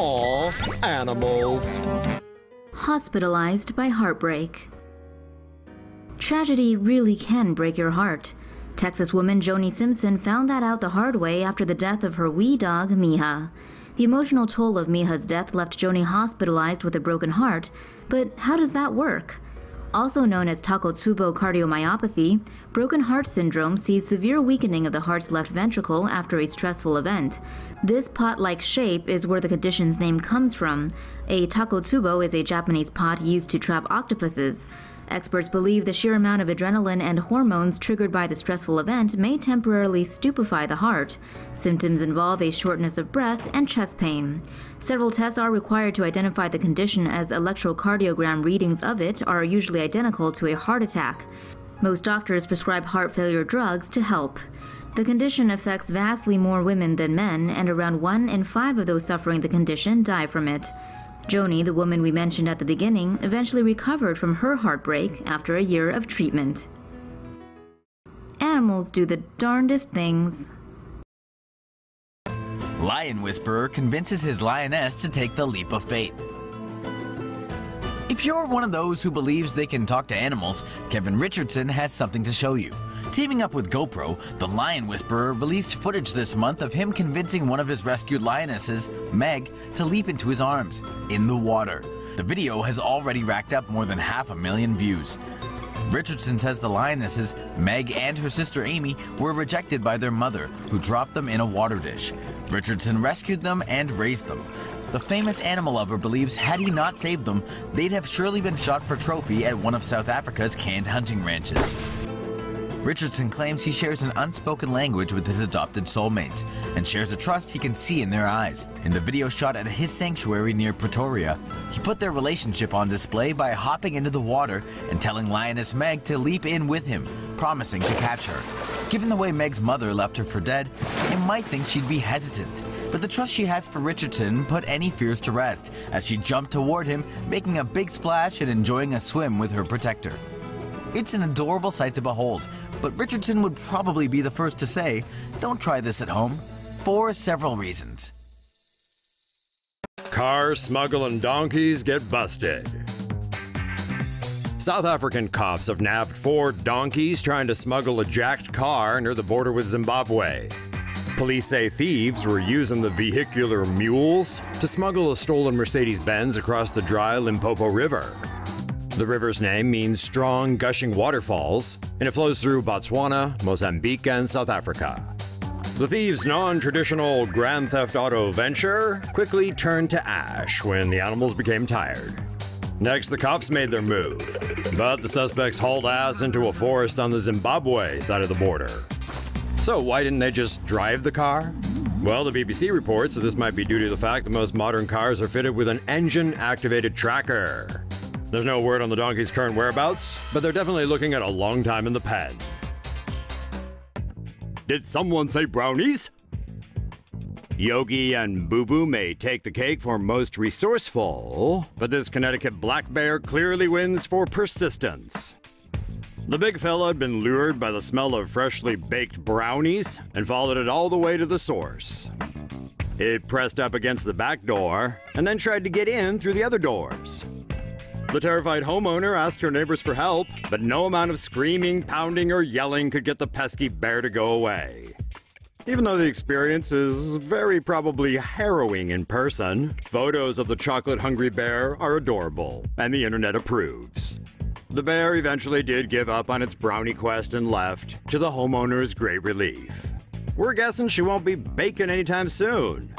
Aw, animals. Hospitalized by heartbreak. Tragedy really can break your heart. Texas woman Joni Simpson found that out the hard way after the death of her wee dog, Meha. The emotional toll of Meha's death left Joni hospitalized with a broken heart, but how does that work? Also known as Takotsubo cardiomyopathy, broken heart syndrome sees severe weakening of the heart's left ventricle after a stressful event. This pot-like shape is where the condition's name comes from. A takotsubo is a Japanese pot used to trap octopuses. Experts believe the sheer amount of adrenaline and hormones triggered by the stressful event may temporarily stupefy the heart. Symptoms involve a shortness of breath and chest pain. Several tests are required to identify the condition, as electrocardiogram readings of it are usually identical to a heart attack. Most doctors prescribe heart failure drugs to help. The condition affects vastly more women than men, and around 1 in 5 of those suffering the condition die from it. Joni, the woman we mentioned at the beginning, eventually recovered from her heartbreak after a year of treatment. Animals do the darndest things. Lion whisperer convinces his lioness to take the leap of faith. If you're one of those who believes they can talk to animals, Kevin Richardson has something to show you. Teaming up with GoPro, the Lion Whisperer released footage this month of him convincing one of his rescued lionesses, Meg, to leap into his arms, in the water. The video has already racked up more than 500,000 views. Richardson says the lionesses, Meg and her sister Amy, were rejected by their mother, who dropped them in a water dish. Richardson rescued them and raised them. The famous animal lover believes had he not saved them, they'd have surely been shot for trophy at one of South Africa's canned hunting ranches. Richardson claims he shares an unspoken language with his adopted soulmates, and shares a trust he can see in their eyes. In the video shot at his sanctuary near Pretoria, he put their relationship on display by hopping into the water and telling lioness Meg to leap in with him, promising to catch her. Given the way Meg's mother left her for dead, you might think she'd be hesitant. But the trust she has for Richardson put any fears to rest, as she jumped toward him, making a big splash and enjoying a swim with her protector. It's an adorable sight to behold, but Richardson would probably be the first to say, don't try this at home, for several reasons. Car smuggling donkeys get busted. South African cops have nabbed 4 donkeys trying to smuggle a jacked car near the border with Zimbabwe. Police say thieves were using the vehicular mules to smuggle a stolen Mercedes-Benz across the dry Limpopo River. The river's name means strong, gushing waterfalls, and it flows through Botswana, Mozambique, and South Africa. The thieves' non-traditional Grand Theft Auto venture quickly turned to ash when the animals became tired. Next, the cops made their move, but the suspects hauled ass into a forest on the Zimbabwe side of the border. So why didn't they just drive the car? Well, the BBC reports that this might be due to the fact that most modern cars are fitted with an engine-activated tracker. There's no word on the donkey's current whereabouts, but they're definitely looking at a long time in the pen. Did someone say brownies? Yogi and Boo Boo may take the cake for most resourceful, but this Connecticut black bear clearly wins for persistence. The big fella had been lured by the smell of freshly baked brownies and followed it all the way to the source. It pressed up against the back door and then tried to get in through the other doors. The terrified homeowner asked her neighbors for help, but no amount of screaming, pounding, or yelling could get the pesky bear to go away. Even though the experience is very probably harrowing in person, photos of the chocolate-hungry bear are adorable, and the internet approves. The bear eventually did give up on its brownie quest and left, to the homeowner's great relief. We're guessing she won't be baking anytime soon.